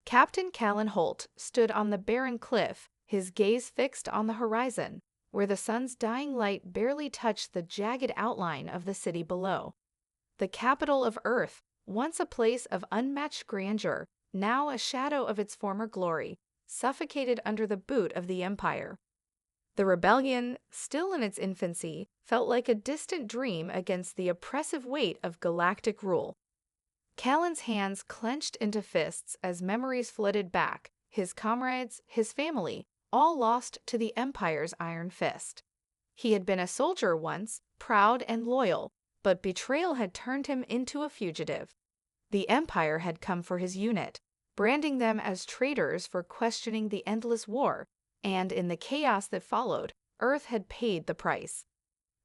Captain Callan Holt stood on the barren cliff, his gaze fixed on the horizon, where the sun's dying light barely touched the jagged outline of the city below. The capital of Earth, once a place of unmatched grandeur, now a shadow of its former glory, suffocated under the boot of the Empire. The rebellion, still in its infancy, felt like a distant dream against the oppressive weight of galactic rule. Callan's hands clenched into fists as memories flooded back, his comrades, his family, all lost to the Empire's iron fist. He had been a soldier once, proud and loyal, but betrayal had turned him into a fugitive. The Empire had come for his unit, branding them as traitors for questioning the endless war, and in the chaos that followed, Earth had paid the price.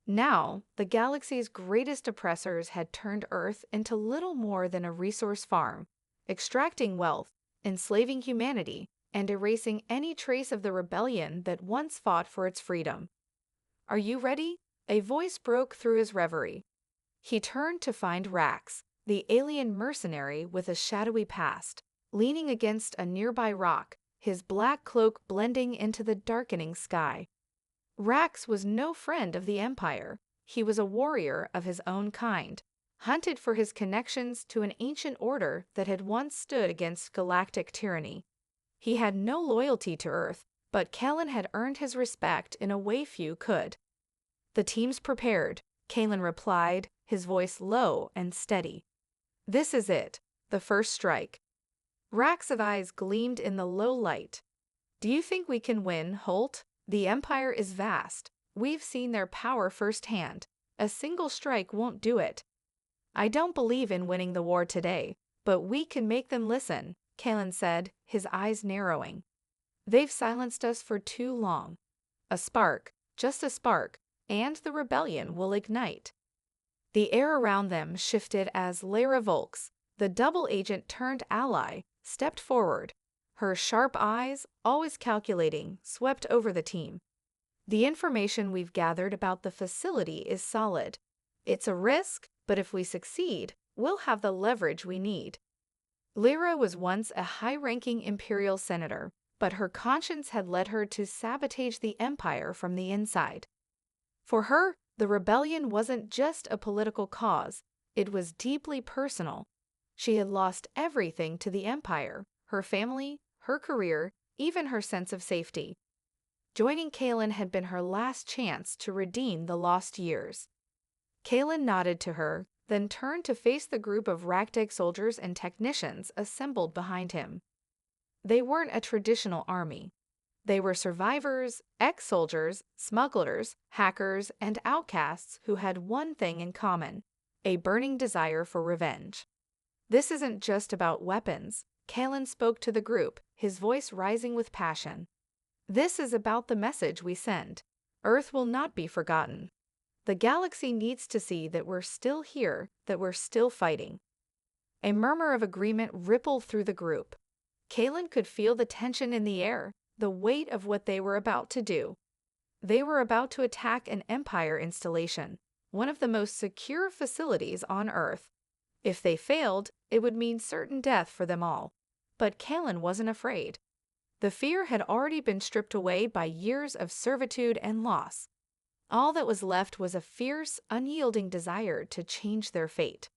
Now, the galaxy's greatest oppressors had turned Earth into little more than a resource farm, extracting wealth, enslaving humanity, and erasing any trace of the rebellion that once fought for its freedom. "Are you ready?" A voice broke through his reverie. He turned to find Rax, the alien mercenary with a shadowy past, leaning against a nearby rock, his black cloak blending into the darkening sky. Rax was no friend of the Empire. He was a warrior of his own kind, hunted for his connections to an ancient order that had once stood against galactic tyranny. He had no loyalty to Earth, but Callan had earned his respect in a way few could. "The team's prepared," Callan replied, his voice low and steady. "This is it, the first strike." Rax's eyes gleamed in the low light. "Do you think we can win, Holt? The Empire is vast. We've seen their power firsthand. A single strike won't do it." "I don't believe in winning the war today, but we can make them listen," Callan said, his eyes narrowing. "They've silenced us for too long. A spark, just a spark, and the rebellion will ignite." The air around them shifted as Lara Volks, the double agent turned ally, stepped forward. Her sharp eyes, always calculating, swept over the team. "The information we've gathered about the facility is solid. It's a risk, but if we succeed, we'll have the leverage we need." Lyra was once a high-ranking Imperial senator, but her conscience had led her to sabotage the Empire from the inside. For her, the rebellion wasn't just a political cause, it was deeply personal. She had lost everything to the Empire, her family, her career, even her sense of safety. Joining Callan had been her last chance to redeem the lost years. Callan nodded to her, then turned to face the group of ragtag soldiers and technicians assembled behind him. They weren't a traditional army. They were survivors, ex-soldiers, smugglers, hackers, and outcasts who had one thing in common: a burning desire for revenge. "This isn't just about weapons," Callan spoke to the group, his voice rising with passion. "This is about the message we send. Earth will not be forgotten. The galaxy needs to see that we're still here, that we're still fighting." A murmur of agreement rippled through the group. Callan could feel the tension in the air, the weight of what they were about to do. They were about to attack an Empire installation, one of the most secure facilities on Earth. If they failed, it would mean certain death for them all. But Callan wasn't afraid. The fear had already been stripped away by years of servitude and loss. All that was left was a fierce, unyielding desire to change their fate.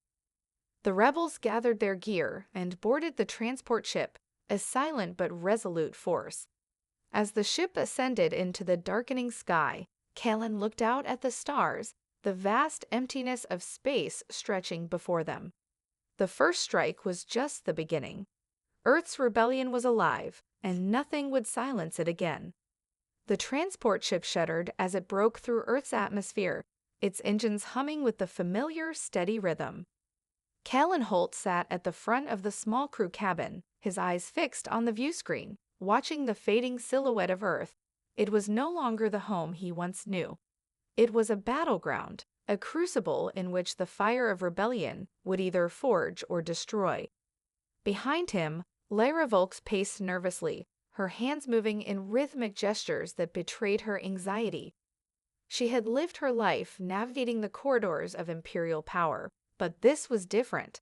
The rebels gathered their gear and boarded the transport ship, a silent but resolute force. As the ship ascended into the darkening sky, Callan looked out at the stars, the vast emptiness of space stretching before them. The first strike was just the beginning. Earth's rebellion was alive, and nothing would silence it again. The transport ship shuddered as it broke through Earth's atmosphere, its engines humming with the familiar, steady rhythm. Callan Holt sat at the front of the small crew cabin, his eyes fixed on the view screen, watching the fading silhouette of Earth. It was no longer the home he once knew. It was a battleground, a crucible in which the fire of rebellion would either forge or destroy. Behind him, Lara Volks paced nervously, her hands moving in rhythmic gestures that betrayed her anxiety. She had lived her life navigating the corridors of Imperial power, but this was different.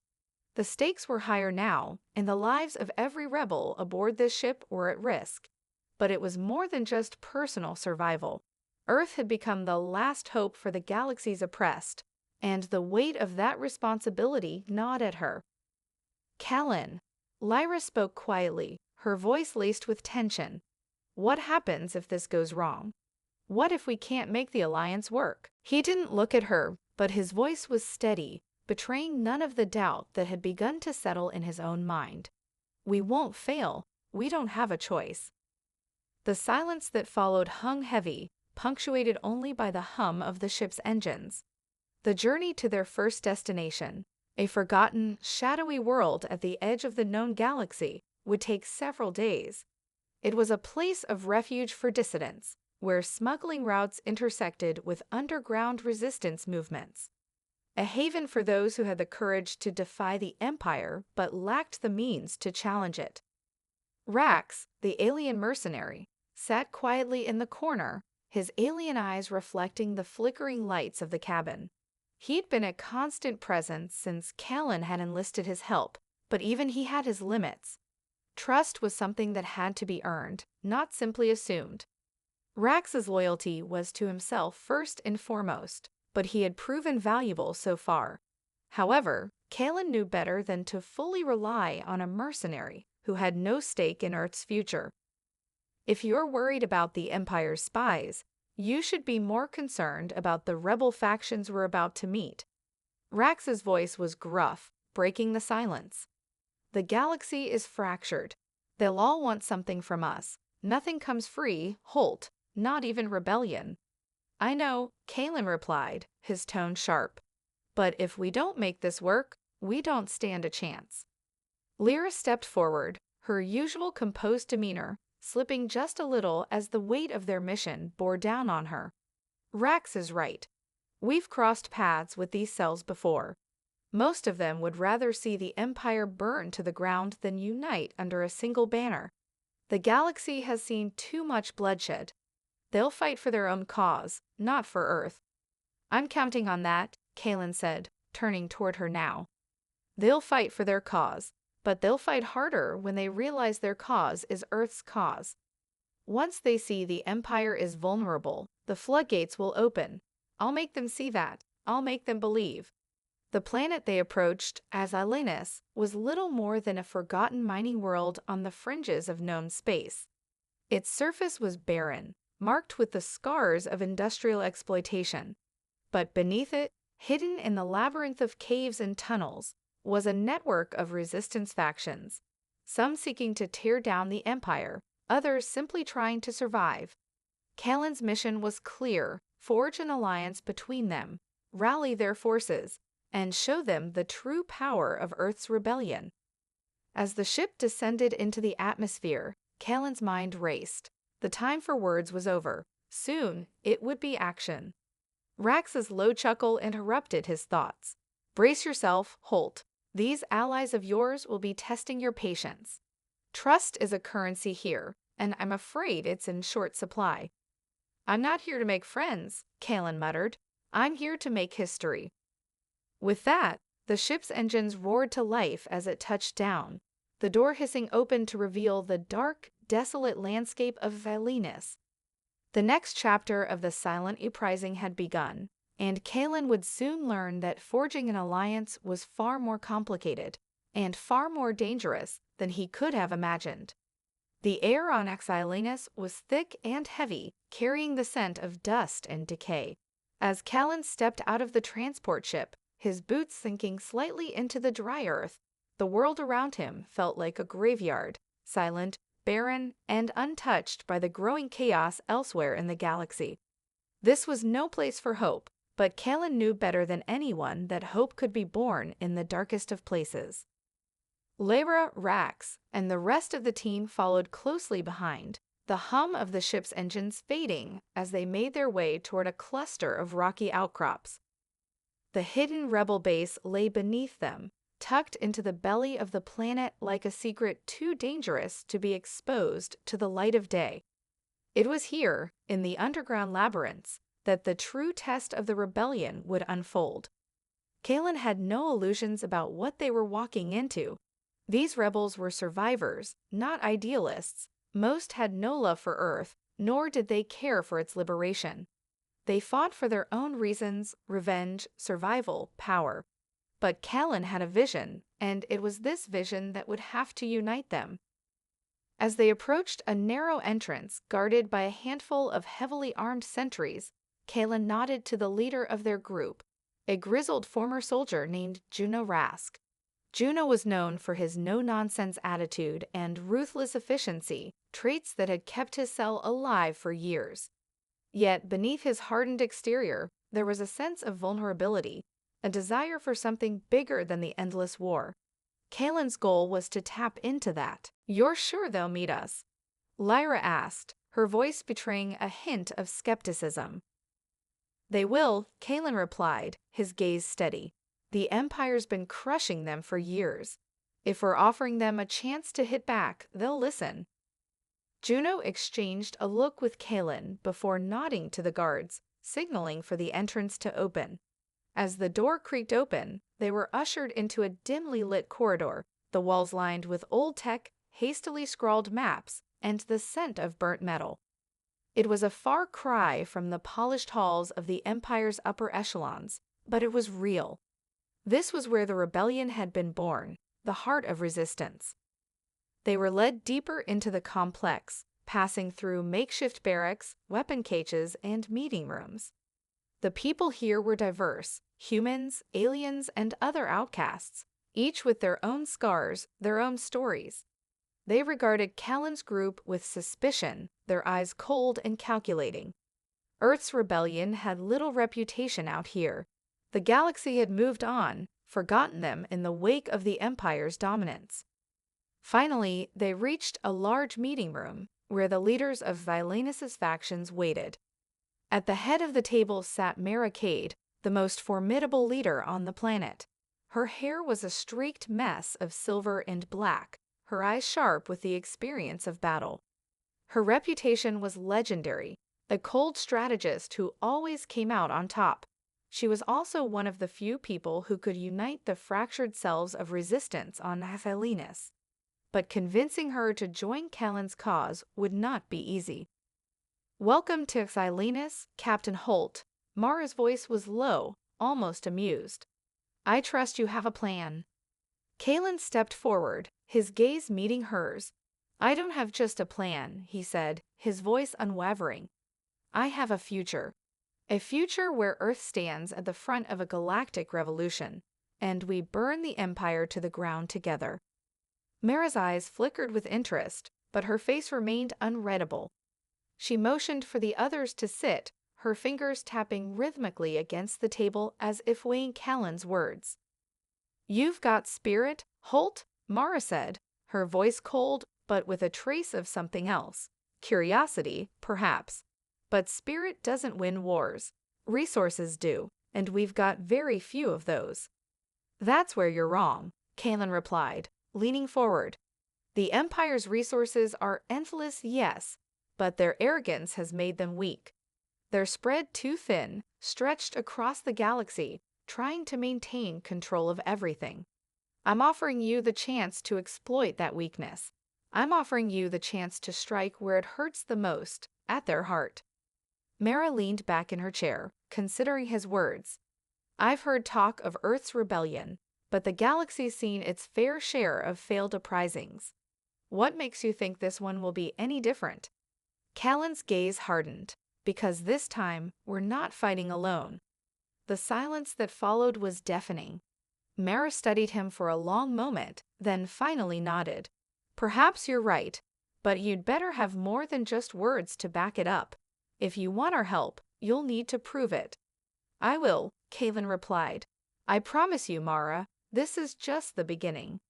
The stakes were higher now, and the lives of every rebel aboard this ship were at risk. But it was more than just personal survival. Earth had become the last hope for the galaxy's oppressed, and the weight of that responsibility gnawed at her. "Callan," Lyra spoke quietly, her voice laced with tension. "What happens if this goes wrong? What if we can't make the alliance work?" He didn't look at her, but his voice was steady, betraying none of the doubt that had begun to settle in his own mind. "We won't fail. We don't have a choice." The silence that followed hung heavy, punctuated only by the hum of the ship's engines. The journey to their first destination, a forgotten, shadowy world at the edge of the known galaxy, would take several days. It was a place of refuge for dissidents, where smuggling routes intersected with underground resistance movements. A haven for those who had the courage to defy the Empire but lacked the means to challenge it. Rax, the alien mercenary, sat quietly in the corner, his alien eyes reflecting the flickering lights of the cabin. He'd been a constant presence since Callan had enlisted his help, but even he had his limits. Trust was something that had to be earned, not simply assumed. Rax's loyalty was to himself first and foremost, but he had proven valuable so far. However, Callan knew better than to fully rely on a mercenary who had no stake in Earth's future. If you're worried about the Empire's spies, you should be more concerned about the rebel factions we're about to meet. Rax's voice was gruff, breaking the silence. "The galaxy is fractured. They'll all want something from us. Nothing comes free, Holt, not even rebellion." "I know," Callan replied, his tone sharp. "But if we don't make this work, we don't stand a chance." Lyra stepped forward, her usual composed demeanor slipping just a little as the weight of their mission bore down on her. "Rax is right. We've crossed paths with these cells before. Most of them would rather see the Empire burn to the ground than unite under a single banner. The galaxy has seen too much bloodshed. They'll fight for their own cause, not for Earth." "I'm counting on that," Callan said, turning toward her now. "They'll fight for their cause, but they'll fight harder when they realize their cause is Earth's cause. Once they see the Empire is vulnerable, the floodgates will open. I'll make them see that. I'll make them believe." The planet they approached, as Alenus, was little more than a forgotten mining world on the fringes of known space. Its surface was barren, marked with the scars of industrial exploitation. But beneath it, hidden in the labyrinth of caves and tunnels, was a network of resistance factions, some seeking to tear down the Empire, others simply trying to survive. Callan's mission was clear: forge an alliance between them, rally their forces, and show them the true power of Earth's rebellion. As the ship descended into the atmosphere, Callan's mind raced. The time for words was over. Soon, it would be action. Rax's low chuckle interrupted his thoughts. "Brace yourself, Holt. These allies of yours will be testing your patience. Trust is a currency here, and I'm afraid it's in short supply." "I'm not here to make friends," Callan muttered. "I'm here to make history." With that, the ship's engines roared to life as it touched down, the door hissing open to reveal the dark, desolate landscape of Valinus. The next chapter of the silent Uprising had begun, and Callan would soon learn that forging an alliance was far more complicated and far more dangerous than he could have imagined. The air on Xylanus was thick and heavy, carrying the scent of dust and decay. As Callan stepped out of the transport ship, his boots sinking slightly into the dry earth, the world around him felt like a graveyard, silent, barren, and untouched by the growing chaos elsewhere in the galaxy. This was no place for hope, but Callan knew better than anyone that hope could be born in the darkest of places. Lyra, Rax, and the rest of the team followed closely behind, the hum of the ship's engines fading as they made their way toward a cluster of rocky outcrops. The hidden rebel base lay beneath them, tucked into the belly of the planet like a secret too dangerous to be exposed to the light of day. It was here, in the underground labyrinths, that the true test of the rebellion would unfold. Kalen had no illusions about what they were walking into. These rebels were survivors, not idealists. Most had no love for Earth, nor did they care for its liberation. They fought for their own reasons: revenge, survival, power. But Kalen had a vision, and it was this vision that would have to unite them. As they approached a narrow entrance guarded by a handful of heavily armed sentries, Kalen nodded to the leader of their group, a grizzled former soldier named Juno Rask. Juno was known for his no-nonsense attitude and ruthless efficiency, traits that had kept his cell alive for years. Yet beneath his hardened exterior, there was a sense of vulnerability, a desire for something bigger than the endless war. Kalen's goal was to tap into that. "You're sure they'll meet us?" Lyra asked, her voice betraying a hint of skepticism. "They will," Kalen replied, his gaze steady. "The Empire's been crushing them for years. If we're offering them a chance to hit back, they'll listen." Juno exchanged a look with Kalen before nodding to the guards, signaling for the entrance to open. As the door creaked open, they were ushered into a dimly lit corridor, the walls lined with old tech, hastily scrawled maps, and the scent of burnt metal. It was a far cry from the polished halls of the Empire's upper echelons, but it was real. This was where the rebellion had been born, the heart of resistance. They were led deeper into the complex, passing through makeshift barracks, weapon cages, and meeting rooms. The people here were diverse: humans, aliens, and other outcasts, each with their own scars, their own stories. They regarded Kalen's group with suspicion, their eyes cold and calculating. Earth's rebellion had little reputation out here. The galaxy had moved on, forgotten them in the wake of the Empire's dominance. Finally, they reached a large meeting room where the leaders of Xylanus' factions waited. At the head of the table sat Mara Cade, the most formidable leader on the planet. Her hair was a streaked mess of silver and black, her eyes sharp with the experience of battle. Her reputation was legendary, a cold strategist who always came out on top. She was also one of the few people who could unite the fractured selves of resistance on Xylanus. But convincing her to join Kalen's cause would not be easy. "Welcome to Xylanus, Captain Holt." Mara's voice was low, almost amused. "I trust you have a plan." Kalen stepped forward, his gaze meeting hers. "I don't have just a plan," he said, his voice unwavering. "I have a future. A future where Earth stands at the front of a galactic revolution, and we burn the Empire to the ground together." Mara's eyes flickered with interest, but her face remained unreadable. She motioned for the others to sit, her fingers tapping rhythmically against the table as if weighing Kalen's words. "You've got spirit, Holt," Mara said, her voice cold but with a trace of something else. Curiosity, perhaps. But spirit doesn't win wars. Resources do, and we've got very few of those. "That's where you're wrong," Kalen replied, leaning forward. "The Empire's resources are endless, yes, but their arrogance has made them weak. They're spread too thin, stretched across the galaxy, trying to maintain control of everything. I'm offering you the chance to exploit that weakness. I'm offering you the chance to strike where it hurts the most, at their heart." Mara leaned back in her chair, considering his words. "I've heard talk of Earth's rebellion, but the galaxy's seen its fair share of failed uprisings. What makes you think this one will be any different?" Kalen's gaze hardened, because this time we're not fighting alone. The silence that followed was deafening. Mara studied him for a long moment, then finally nodded. "Perhaps you're right, but you'd better have more than just words to back it up. If you want our help, you'll need to prove it." "I will," Kalen replied. "I promise you, Mara, this is just the beginning.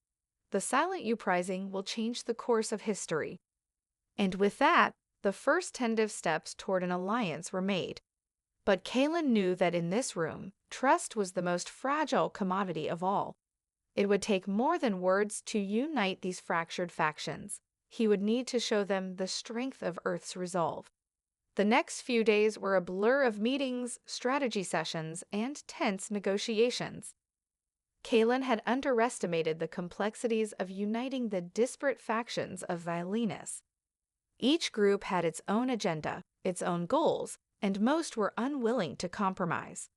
The silent Uprising will change the course of history." And with that, the first tentative steps toward an alliance were made. But Kalen knew that in this room, trust was the most fragile commodity of all. It would take more than words to unite these fractured factions. He would need to show them the strength of Earth's resolve. The next few days were a blur of meetings, strategy sessions, and tense negotiations. Kalen had underestimated the complexities of uniting the disparate factions of Violinus. Each group had its own agenda, its own goals, and most were unwilling to compromise.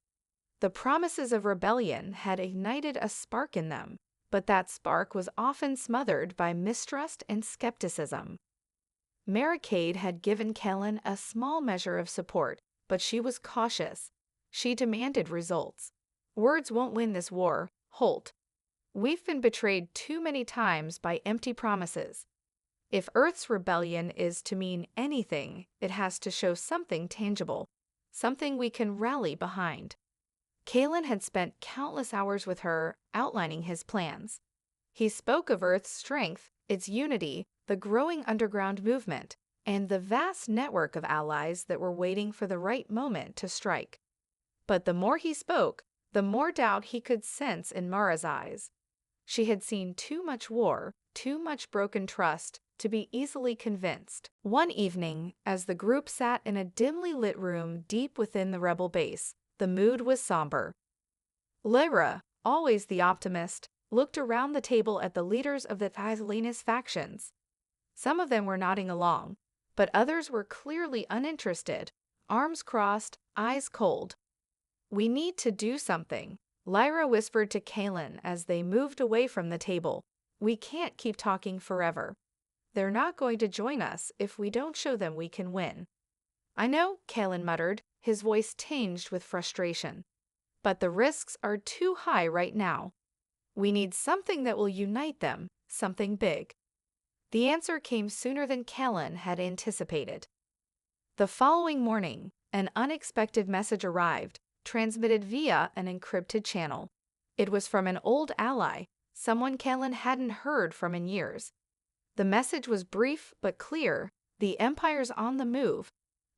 The promises of rebellion had ignited a spark in them, but that spark was often smothered by mistrust and skepticism. Maricade had given Kellen a small measure of support, but she was cautious. She demanded results. Words won't win this war, Holt. We've been betrayed too many times by empty promises. If Earth's rebellion is to mean anything, it has to show something tangible, something we can rally behind. Kalen had spent countless hours with her, outlining his plans. He spoke of Earth's strength, its unity, the growing underground movement, and the vast network of allies that were waiting for the right moment to strike. But the more he spoke, the more doubt he could sense in Mara's eyes. She had seen too much war, too much broken trust, to be easily convinced. One evening, as the group sat in a dimly lit room deep within the rebel base, the mood was somber. Lyra, always the optimist, looked around the table at the leaders of the Violinus factions. Some of them were nodding along, but others were clearly uninterested, arms crossed, eyes cold. "We need to do something," Lyra whispered to Kalen as they moved away from the table. "We can't keep talking forever. They're not going to join us if we don't show them we can win." "I know," Kalen muttered, his voice tinged with frustration. "But the risks are too high right now. We need something that will unite them, something big." The answer came sooner than Kalen had anticipated. The following morning, an unexpected message arrived, transmitted via an encrypted channel. It was from an old ally, someone Kalen hadn't heard from in years. The message was brief but clear: the Empire's on the move.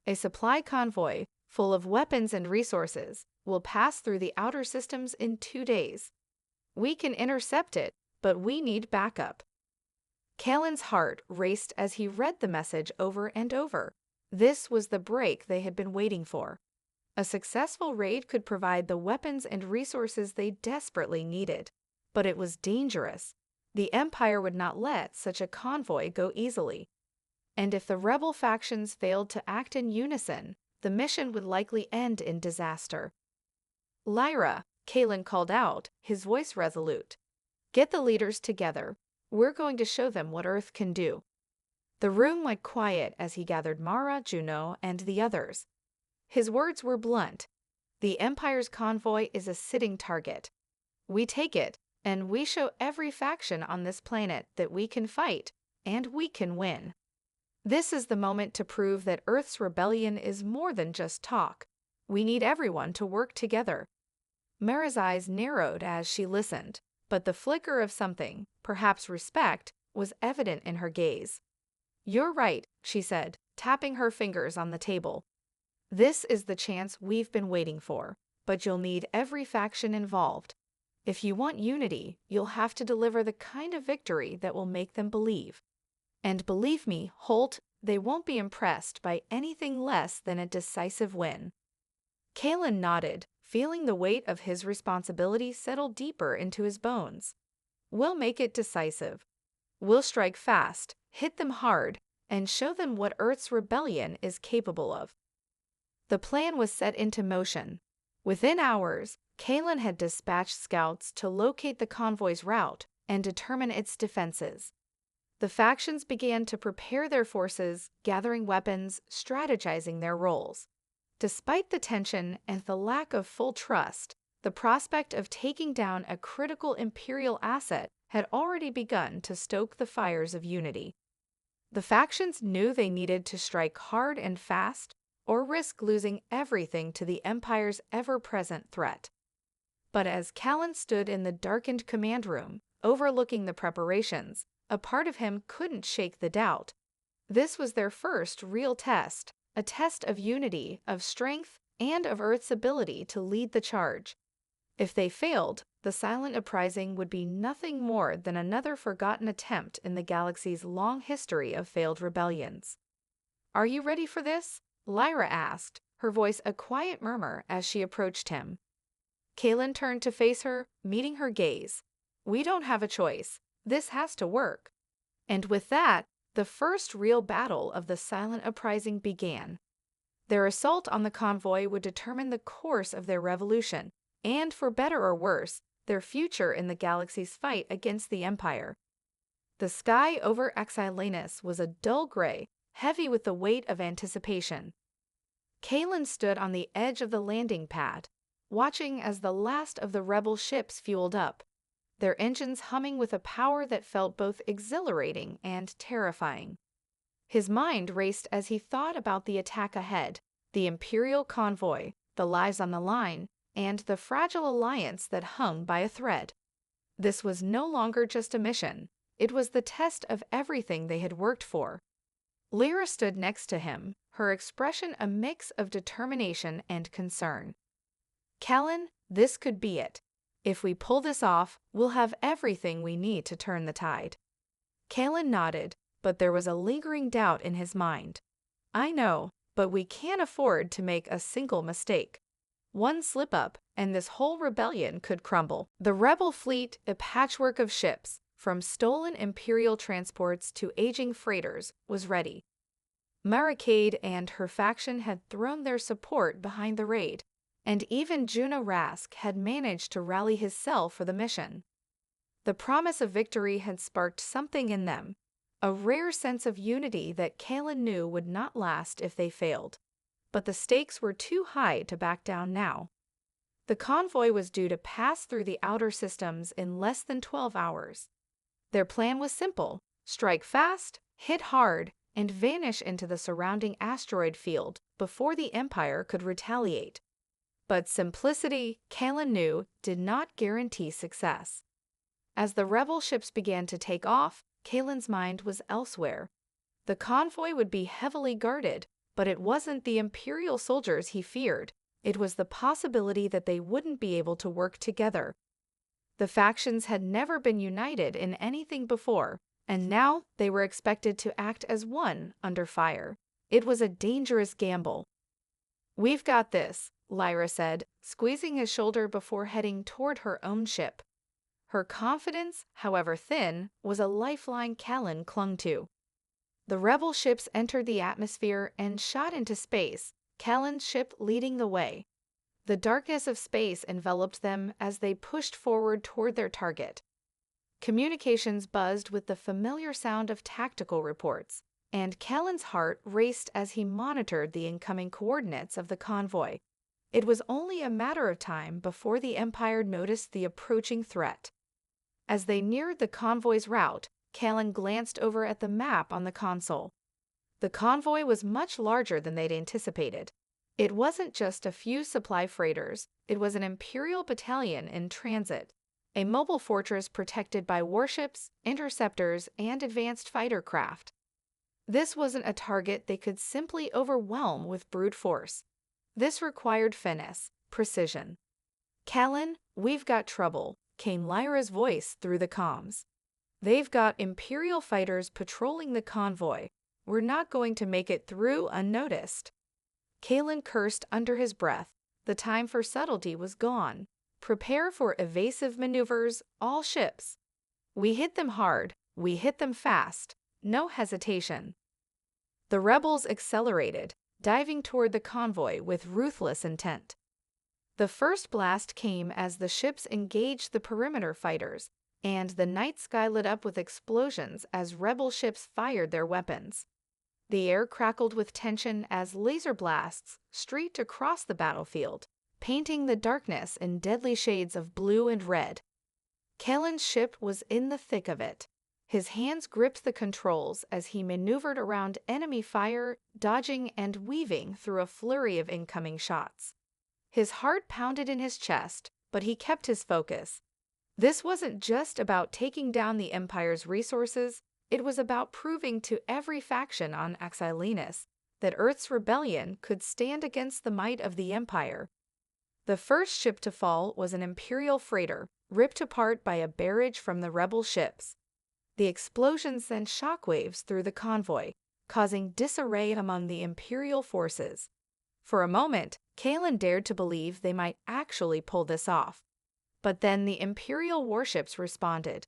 A supply convoy, full of weapons and resources, will pass through the outer systems in 2 days. We can intercept it, but we need backup. Kalen's heart raced as he read the message over and over. This was the break they had been waiting for. A successful raid could provide the weapons and resources they desperately needed. But it was dangerous. The Empire would not let such a convoy go easily. And if the rebel factions failed to act in unison, the mission would likely end in disaster. "Lyra," Kalen called out, his voice resolute. "Get the leaders together. We're going to show them what Earth can do." The room went quiet as he gathered Mara, Juno, and the others. His words were blunt. "The Empire's convoy is a sitting target. We take it, and we show every faction on this planet that we can fight, and we can win. This is the moment to prove that Earth's rebellion is more than just talk. We need everyone to work together." Mara's eyes narrowed as she listened, but the flicker of something, perhaps respect, was evident in her gaze. "You're right," she said, tapping her fingers on the table. "This is the chance we've been waiting for, but you'll need every faction involved. If you want unity, you'll have to deliver the kind of victory that will make them believe. And believe me, Holt, they won't be impressed by anything less than a decisive win." Kalen nodded, feeling the weight of his responsibility settle deeper into his bones. "We'll make it decisive. We'll strike fast, hit them hard, and show them what Earth's rebellion is capable of." The plan was set into motion. Within hours, Kalen had dispatched scouts to locate the convoy's route and determine its defenses. The factions began to prepare their forces, gathering weapons, strategizing their roles. Despite the tension and the lack of full trust, the prospect of taking down a critical Imperial asset had already begun to stoke the fires of unity. The factions knew they needed to strike hard and fast, or risk losing everything to the Empire's ever-present threat. But as Kalen stood in the darkened command room, overlooking the preparations, a part of him couldn't shake the doubt. This was their first real test, a test of unity, of strength, and of Earth's ability to lead the charge. If they failed, the silent uprising would be nothing more than another forgotten attempt in the galaxy's long history of failed rebellions. "Are you ready for this?" Lyra asked, her voice a quiet murmur as she approached him. Kaelin turned to face her, meeting her gaze. "We don't have a choice. This has to work." And with that, the first real battle of the silent uprising began. Their assault on the convoy would determine the course of their revolution, and for better or worse, their future in the galaxy's fight against the Empire. The sky over Xylanus was a dull gray, heavy with the weight of anticipation. Kaelin stood on the edge of the landing pad, watching as the last of the rebel ships fueled up, their engines humming with a power that felt both exhilarating and terrifying. His mind raced as he thought about the attack ahead, the Imperial convoy, the lives on the line, and the fragile alliance that hung by a thread. This was no longer just a mission. It was the test of everything they had worked for. Lyra stood next to him, her expression a mix of determination and concern. "Kaelin, this could be it. If we pull this off, we'll have everything we need to turn the tide." Kaelin nodded, but there was a lingering doubt in his mind. "I know, but we can't afford to make a single mistake. One slip-up, and this whole rebellion could crumble." The rebel fleet, a patchwork of ships, from stolen Imperial transports to aging freighters, was ready. Maracade and her faction had thrown their support behind the raid, and even Juno Rask had managed to rally his cell for the mission. The promise of victory had sparked something in them, a rare sense of unity that Kaelin knew would not last if they failed. But the stakes were too high to back down now. The convoy was due to pass through the outer systems in less than 12 hours. Their plan was simple: strike fast, hit hard, and vanish into the surrounding asteroid field before the Empire could retaliate. But simplicity, Kaelin knew, did not guarantee success. As the rebel ships began to take off, Kaelin's mind was elsewhere. The convoy would be heavily guarded, but it wasn't the Imperial soldiers he feared. It was the possibility that they wouldn't be able to work together. The factions had never been united in anything before, and now they were expected to act as one under fire. It was a dangerous gamble. "We've got this," Lyra said, squeezing his shoulder before heading toward her own ship. Her confidence, however thin, was a lifeline Kaelin clung to. The rebel ships entered the atmosphere and shot into space, Kaelin's ship leading the way. The darkness of space enveloped them as they pushed forward toward their target. Communications buzzed with the familiar sound of tactical reports, and Kaelin's heart raced as he monitored the incoming coordinates of the convoy. It was only a matter of time before the Empire noticed the approaching threat. As they neared the convoy's route, Kaelin glanced over at the map on the console. The convoy was much larger than they'd anticipated. It wasn't just a few supply freighters, it was an Imperial battalion in transit, a mobile fortress protected by warships, interceptors, and advanced fighter craft. This wasn't a target they could simply overwhelm with brute force. This required finesse, precision. "Kaelin, we've got trouble," came Lyra's voice through the comms. "They've got Imperial fighters patrolling the convoy. We're not going to make it through unnoticed." Kaelin cursed under his breath. The time for subtlety was gone. Prepare for evasive maneuvers, all ships. "We hit them hard. We hit them fast. No hesitation." The rebels accelerated, diving toward the convoy with ruthless intent. The first blast came as the ships engaged the perimeter fighters, and the night sky lit up with explosions as rebel ships fired their weapons. The air crackled with tension as laser blasts streaked across the battlefield, painting the darkness in deadly shades of blue and red. Kaelin's ship was in the thick of it. His hands gripped the controls as he maneuvered around enemy fire, dodging and weaving through a flurry of incoming shots. His heart pounded in his chest, but he kept his focus. This wasn't just about taking down the Empire's resources, it was about proving to every faction on Xylanus that Earth's rebellion could stand against the might of the Empire. The first ship to fall was an Imperial freighter, ripped apart by a barrage from the rebel ships. The explosions sent shockwaves through the convoy, causing disarray among the Imperial forces. For a moment, Kalen dared to believe they might actually pull this off. But then the Imperial warships responded.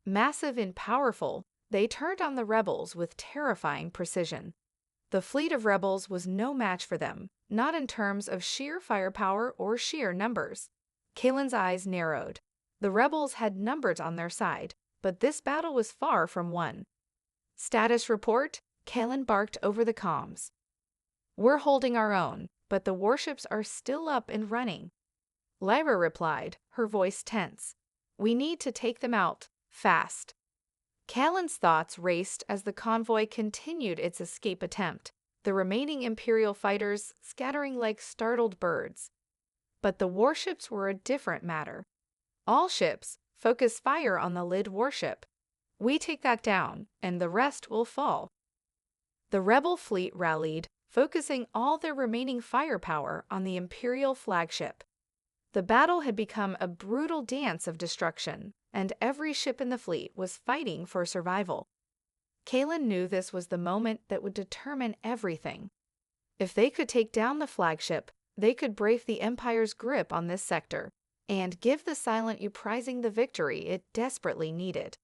Massive and powerful, they turned on the rebels with terrifying precision. The fleet of rebels was no match for them, not in terms of sheer firepower or sheer numbers. Kalen's eyes narrowed. The rebels had numbers on their side, but this battle was far from won. Status report, Kalen barked over the comms. We're holding our own, but the warships are still up and running. Lyra replied, her voice tense. We need to take them out, fast. Kalen's thoughts raced as the convoy continued its escape attempt, the remaining Imperial fighters scattering like startled birds. But the warships were a different matter. All ships focus fire on the Lid warship. We take that down, and the rest will fall. The rebel fleet rallied, focusing all their remaining firepower on the Imperial flagship. The battle had become a brutal dance of destruction, and every ship in the fleet was fighting for survival. Kalen knew this was the moment that would determine everything. If they could take down the flagship, they could break the Empire's grip on this sector and give the silent Uprising the victory it desperately needed.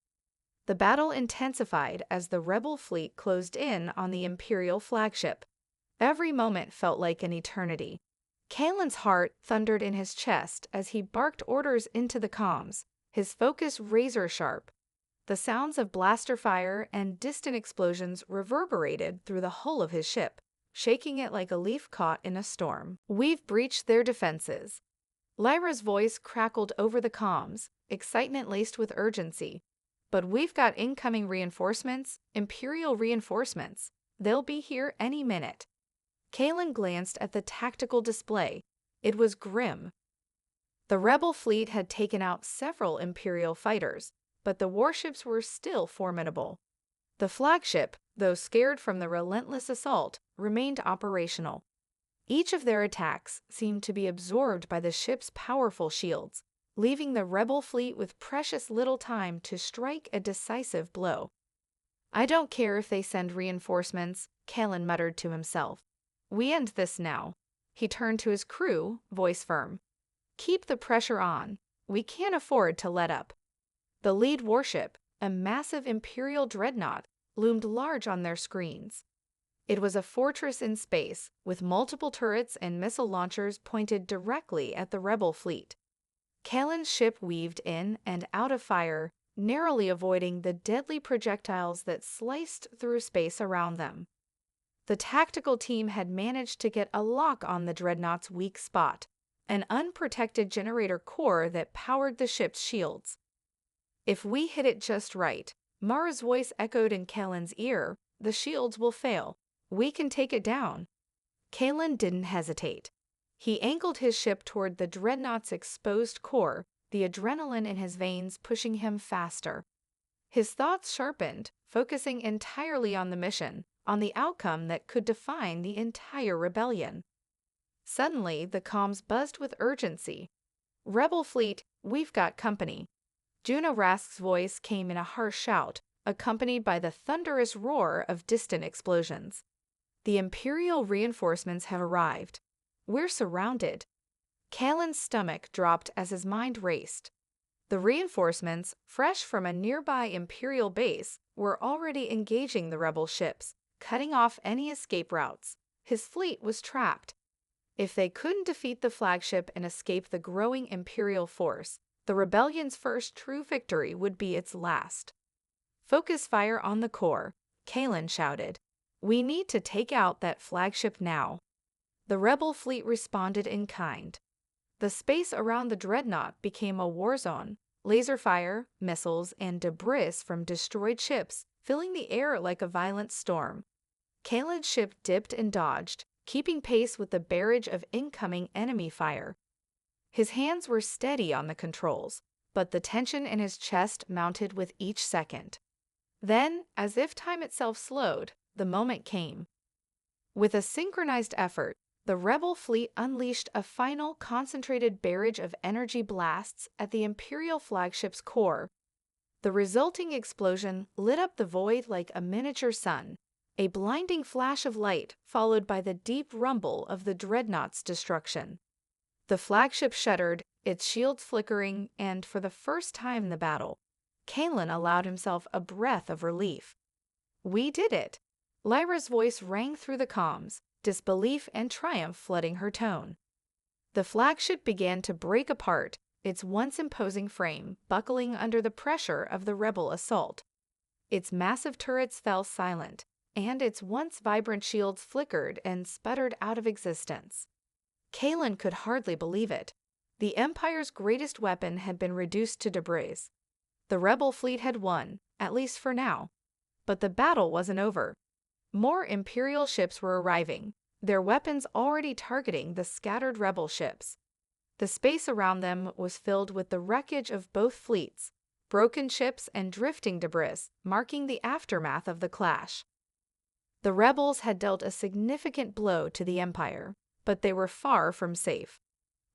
The battle intensified as the rebel fleet closed in on the Imperial flagship. Every moment felt like an eternity. Kalen's heart thundered in his chest as he barked orders into the comms, his focus razor-sharp. The sounds of blaster fire and distant explosions reverberated through the hull of his ship, shaking it like a leaf caught in a storm. We've breached their defenses. Lyra's voice crackled over the comms, excitement laced with urgency. But we've got incoming reinforcements, Imperial reinforcements. They'll be here any minute. Kalen glanced at the tactical display. It was grim. The rebel fleet had taken out several Imperial fighters, but the warships were still formidable. The flagship, though scared from the relentless assault, remained operational. Each of their attacks seemed to be absorbed by the ship's powerful shields, leaving the rebel fleet with precious little time to strike a decisive blow. I don't care if they send reinforcements, Kalen muttered to himself. We end this now. He turned to his crew, voice firm. Keep the pressure on. We can't afford to let up. The lead warship, a massive Imperial dreadnought, loomed large on their screens. It was a fortress in space, with multiple turrets and missile launchers pointed directly at the rebel fleet. Kalen's ship weaved in and out of fire, narrowly avoiding the deadly projectiles that sliced through space around them. The tactical team had managed to get a lock on the dreadnought's weak spot, an unprotected generator core that powered the ship's shields. If we hit it just right, Mara's voice echoed in Kalen's ear, the shields will fail. We can take it down. Kalen didn't hesitate. He angled his ship toward the dreadnought's exposed core, the adrenaline in his veins pushing him faster. His thoughts sharpened, focusing entirely on the mission, on the outcome that could define the entire rebellion. Suddenly, the comms buzzed with urgency. Rebel fleet, we've got company. Juno Rask's voice came in a harsh shout, accompanied by the thunderous roar of distant explosions. The Imperial reinforcements have arrived. We're surrounded. Kalen's stomach dropped as his mind raced. The reinforcements, fresh from a nearby Imperial base, were already engaging the rebel ships, cutting off any escape routes. His fleet was trapped. If they couldn't defeat the flagship and escape the growing Imperial force, the rebellion's first true victory would be its last. Focus fire on the core, Kalen shouted. We need to take out that flagship now. The rebel fleet responded in kind. The space around the dreadnought became a war zone, laser fire, missiles, and debris from destroyed ships filling the air like a violent storm. Kalen's ship dipped and dodged, keeping pace with the barrage of incoming enemy fire. His hands were steady on the controls, but the tension in his chest mounted with each second. Then, as if time itself slowed, the moment came. With a synchronized effort, the rebel fleet unleashed a final concentrated barrage of energy blasts at the Imperial flagship's core. The resulting explosion lit up the void like a miniature sun, A blinding flash of light followed by the deep rumble of the dreadnought's destruction. The flagship shuddered, its shields flickering, and for the first time in the battle, Kalen allowed himself a breath of relief. "We did it!" Lyra's voice rang through the comms, disbelief and triumph flooding her tone. The flagship began to break apart, its once imposing frame buckling under the pressure of the rebel assault. Its massive turrets fell silent, and its once vibrant shields flickered and sputtered out of existence. Kalen could hardly believe it. The Empire's greatest weapon had been reduced to debris. The rebel fleet had won, at least for now. But the battle wasn't over. More Imperial ships were arriving, their weapons already targeting the scattered rebel ships. The space around them was filled with the wreckage of both fleets, broken ships and drifting debris, marking the aftermath of the clash. The rebels had dealt a significant blow to the Empire, but they were far from safe.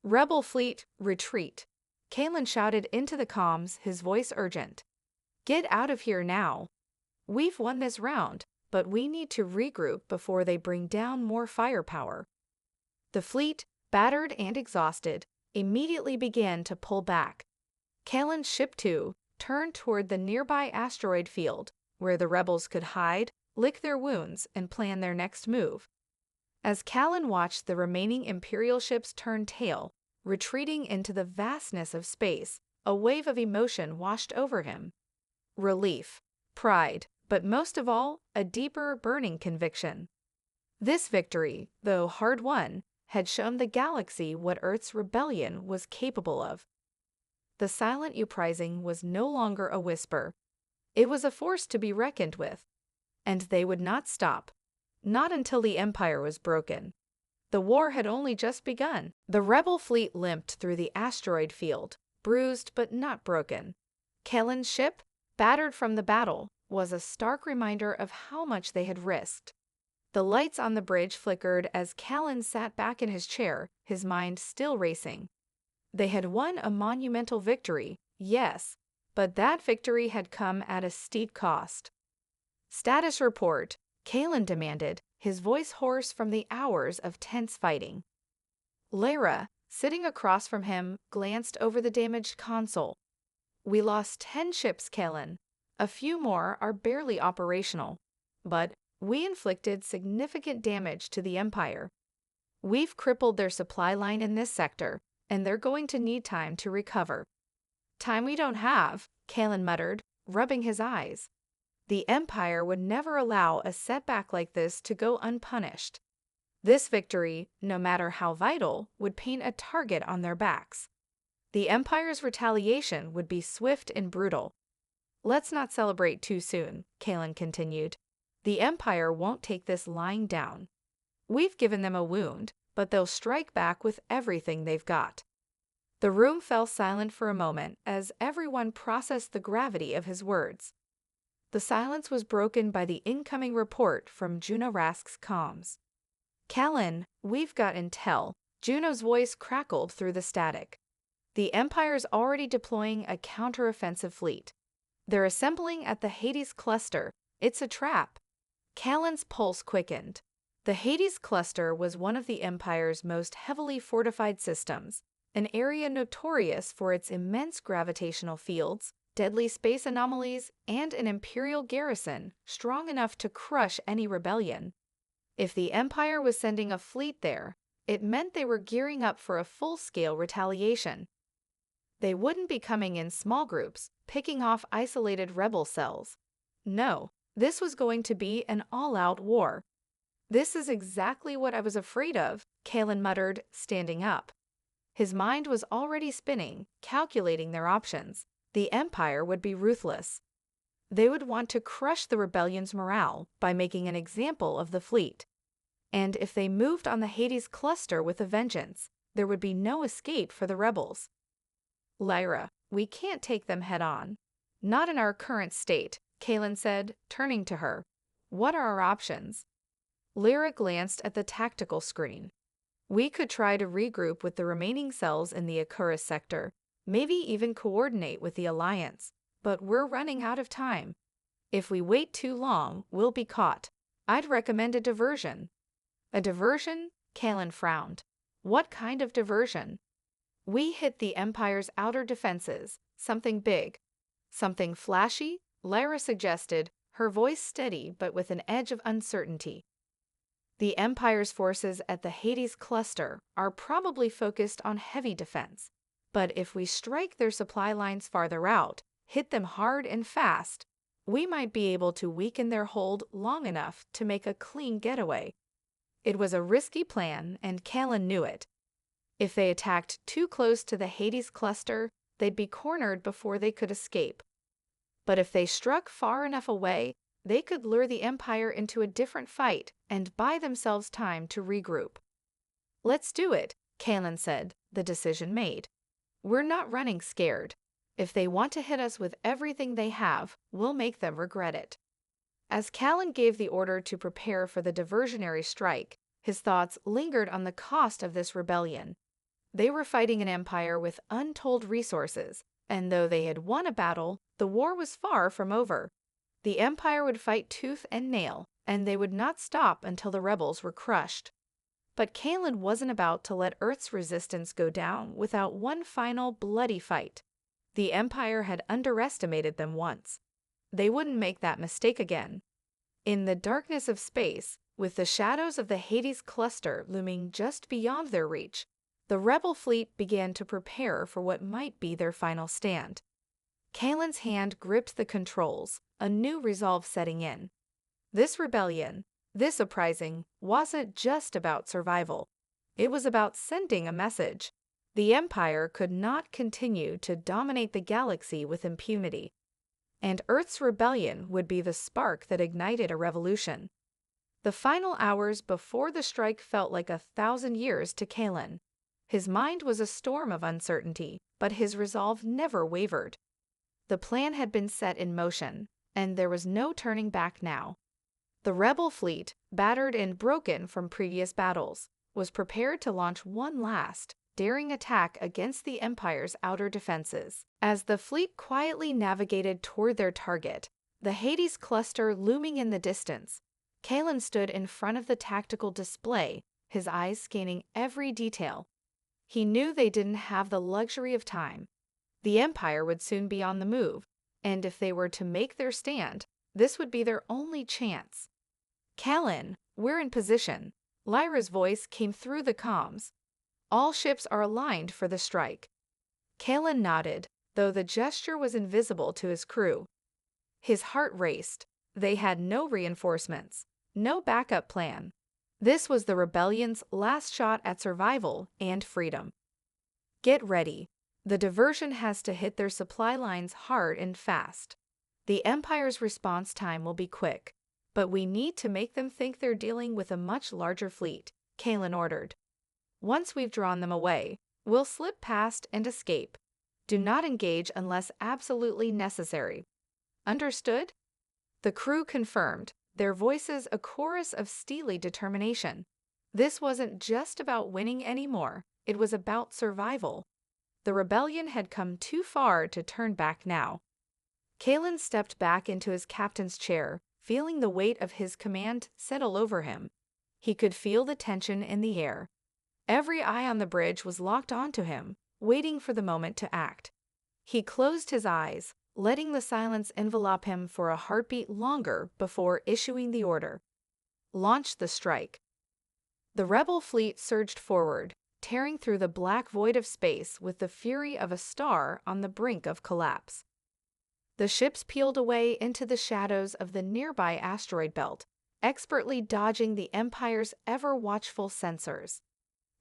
"Rebel fleet, retreat!" Kalen shouted into the comms, his voice urgent. "Get out of here now. We've won this round, but we need to regroup before they bring down more firepower." The fleet, battered and exhausted, immediately began to pull back. Kalen's ship 2 turned toward the nearby asteroid field, where the rebels could hide, lick their wounds, and plan their next move. As Kalen watched the remaining Imperial ships turn tail, retreating into the vastness of space, a wave of emotion washed over him. Relief, pride, but most of all, a deeper, burning conviction. This victory, though hard-won, had shown the galaxy what Earth's rebellion was capable of. The silent Uprising was no longer a whisper. It was a force to be reckoned with. And they would not stop. Not until the Empire was broken. The war had only just begun. The rebel fleet limped through the asteroid field, bruised but not broken. Kalen's ship, battered from the battle, was a stark reminder of how much they had risked. The lights on the bridge flickered as Kalen sat back in his chair, his mind still racing. They had won a monumental victory, yes, but that victory had come at a steep cost. "Status report," Kalen demanded, his voice hoarse from the hours of tense fighting. Lyra, sitting across from him, glanced over the damaged console. "We lost 10 ships, Kalen. A few more are barely operational. But we inflicted significant damage to the Empire. We've crippled their supply line in this sector, and they're going to need time to recover." "Time we don't have," Kalen muttered, rubbing his eyes. The Empire would never allow a setback like this to go unpunished. This victory, no matter how vital, would paint a target on their backs. The Empire's retaliation would be swift and brutal. "Let's not celebrate too soon," Kalen continued. "The Empire won't take this lying down. We've given them a wound, but they'll strike back with everything they've got." The room fell silent for a moment as everyone processed the gravity of his words. The silence was broken by the incoming report from Juno Rask's comms. "Kalen, we've got intel." Juno's voice crackled through the static. "The Empire's already deploying a counteroffensive fleet. They're assembling at the Hades cluster. It's a trap." Kalen's pulse quickened. The Hades cluster was one of the Empire's most heavily fortified systems, an area notorious for its immense gravitational fields, deadly space anomalies, and an Imperial garrison strong enough to crush any rebellion. If the Empire was sending a fleet there, it meant they were gearing up for a full-scale retaliation. They wouldn't be coming in small groups, picking off isolated rebel cells. No, this was going to be an all-out war. "This is exactly what I was afraid of," Kalen muttered, standing up. His mind was already spinning, calculating their options. The Empire would be ruthless. They would want to crush the rebellion's morale by making an example of the fleet. And if they moved on the Hades cluster with a vengeance, there would be no escape for the rebels. "Lyra, we can't take them head-on. Not in our current state," Kalen said, turning to her. "What are our options?" Lyra glanced at the tactical screen. "We could try to regroup with the remaining cells in the Akura sector, maybe even coordinate with the Alliance, but we're running out of time. If we wait too long, we'll be caught. I'd recommend a diversion. A diversion? Kalen frowned. What kind of diversion? We hit the Empire's outer defenses. Something big. Something flashy? Lyra suggested, her voice steady but with an edge of uncertainty. The Empire's forces at the Hades cluster are probably focused on heavy defense. But if we strike their supply lines farther out, hit them hard and fast, we might be able to weaken their hold long enough to make a clean getaway. It was a risky plan, and Kalen knew it. If they attacked too close to the Hades cluster, they'd be cornered before they could escape. But if they struck far enough away, they could lure the Empire into a different fight and buy themselves time to regroup. Let's do it, Kalen said, the decision made. We're not running scared. If they want to hit us with everything they have, we'll make them regret it. As Kalen gave the order to prepare for the diversionary strike, his thoughts lingered on the cost of this rebellion. They were fighting an empire with untold resources, and though they had won a battle, the war was far from over. The Empire would fight tooth and nail, and they would not stop until the rebels were crushed. But Kalen wasn't about to let Earth's resistance go down without one final bloody fight. The Empire had underestimated them once. They wouldn't make that mistake again. In the darkness of space, with the shadows of the Hades cluster looming just beyond their reach, the rebel fleet began to prepare for what might be their final stand. Kalen's hand gripped the controls, a new resolve setting in. This rebellion, this uprising, wasn't just about survival. It was about sending a message. The Empire could not continue to dominate the galaxy with impunity. And Earth's rebellion would be the spark that ignited a revolution. The final hours before the strike felt like 1,000 years to Kalen. His mind was a storm of uncertainty, but his resolve never wavered. The plan had been set in motion, and there was no turning back now. The rebel fleet, battered and broken from previous battles, was prepared to launch one last, daring attack against the Empire's outer defenses. As the fleet quietly navigated toward their target, the Hades cluster looming in the distance, Kalen stood in front of the tactical display, his eyes scanning every detail. He knew they didn't have the luxury of time. The Empire would soon be on the move, and if they were to make their stand, this would be their only chance. Kalen, we're in position. Lyra's voice came through the comms. All ships are aligned for the strike. Kalen nodded, though the gesture was invisible to his crew. His heart raced. They had no reinforcements, no backup plan. This was the rebellion's last shot at survival and freedom. Get ready. The diversion has to hit their supply lines hard and fast. The Empire's response time will be quick, but we need to make them think they're dealing with a much larger fleet, Kalen ordered. Once we've drawn them away, we'll slip past and escape. Do not engage unless absolutely necessary. Understood? The crew confirmed, their voices a chorus of steely determination. This wasn't just about winning anymore, it was about survival. The rebellion had come too far to turn back now. Kalen stepped back into his captain's chair, feeling the weight of his command settle over him. He could feel the tension in the air. Every eye on the bridge was locked onto him, waiting for the moment to act. He closed his eyes, letting the silence envelop him for a heartbeat longer before issuing the order. Launch the strike. The rebel fleet surged forward, tearing through the black void of space with the fury of a star on the brink of collapse. The ships peeled away into the shadows of the nearby asteroid belt, expertly dodging the Empire's ever-watchful sensors.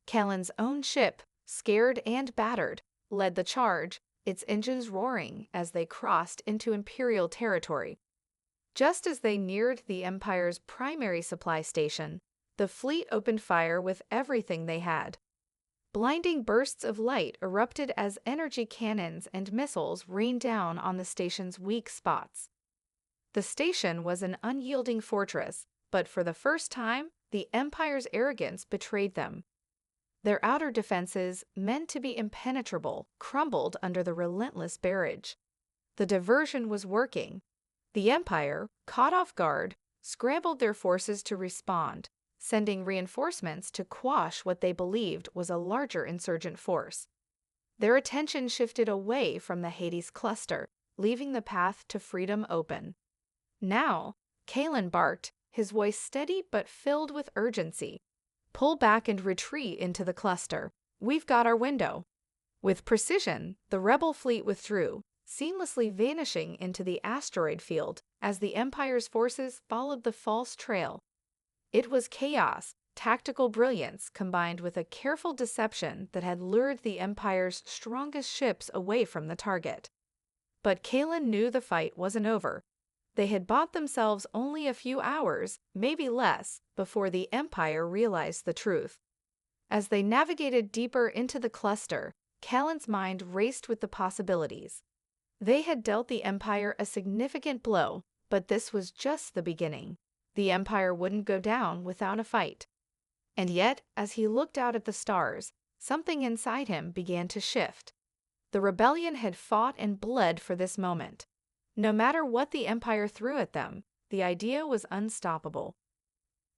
Kalen's own ship, scared and battered, led the charge, its engines roaring as they crossed into Imperial territory. Just as they neared the Empire's primary supply station, the fleet opened fire with everything they had. Blinding bursts of light erupted as energy cannons and missiles rained down on the station's weak spots. The station was an unyielding fortress, but for the first time, the Empire's arrogance betrayed them. Their outer defenses, meant to be impenetrable, crumbled under the relentless barrage. The diversion was working. The Empire, caught off guard, scrambled their forces to respond, sending reinforcements to quash what they believed was a larger insurgent force. Their attention shifted away from the Hades cluster, leaving the path to freedom open. Now, Kalen barked, his voice steady but filled with urgency. "Pull back and retreat into the cluster. We've got our window." With precision, the rebel fleet withdrew, seamlessly vanishing into the asteroid field as the Empire's forces followed the false trail. It was chaos, tactical brilliance combined with a careful deception that had lured the Empire's strongest ships away from the target. But Kalen knew the fight wasn't over. They had bought themselves only a few hours, maybe less, before the Empire realized the truth. As they navigated deeper into the cluster, Kalen's mind raced with the possibilities. They had dealt the Empire a significant blow, but this was just the beginning. The Empire wouldn't go down without a fight. And yet, as he looked out at the stars, something inside him began to shift. The rebellion had fought and bled for this moment. No matter what the Empire threw at them, the idea was unstoppable.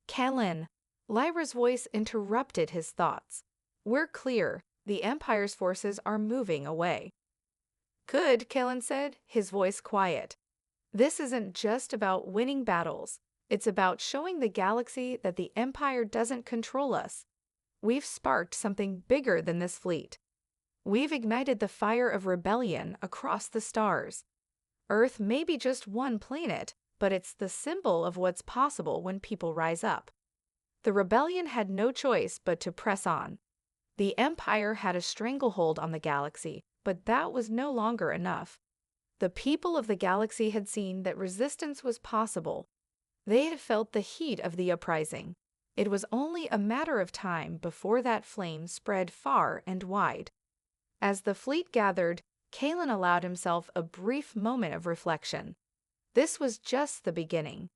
"Kalen," Lyra's voice interrupted his thoughts. "We're clear. The Empire's forces are moving away." "Good," Kalen said, his voice quiet. "This isn't just about winning battles. It's about showing the galaxy that the Empire doesn't control us. We've sparked something bigger than this fleet. We've ignited the fire of rebellion across the stars. Earth may be just one planet, but it's the symbol of what's possible when people rise up." The rebellion had no choice but to press on. The Empire had a stranglehold on the galaxy, but that was no longer enough. The people of the galaxy had seen that resistance was possible. They had felt the heat of the Uprising. It was only a matter of time before that flame spread far and wide. As the fleet gathered, Kalen allowed himself a brief moment of reflection. This was just the beginning.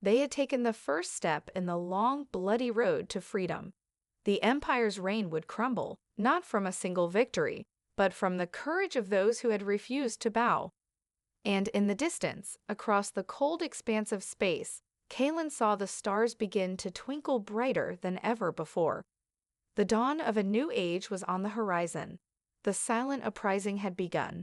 They had taken the first step in the long, bloody road to freedom. The Empire's reign would crumble, not from a single victory, but from the courage of those who had refused to bow. And in the distance, across the cold expanse of space, Kalen saw the stars begin to twinkle brighter than ever before. The dawn of a new age was on the horizon. The silent uprising had begun.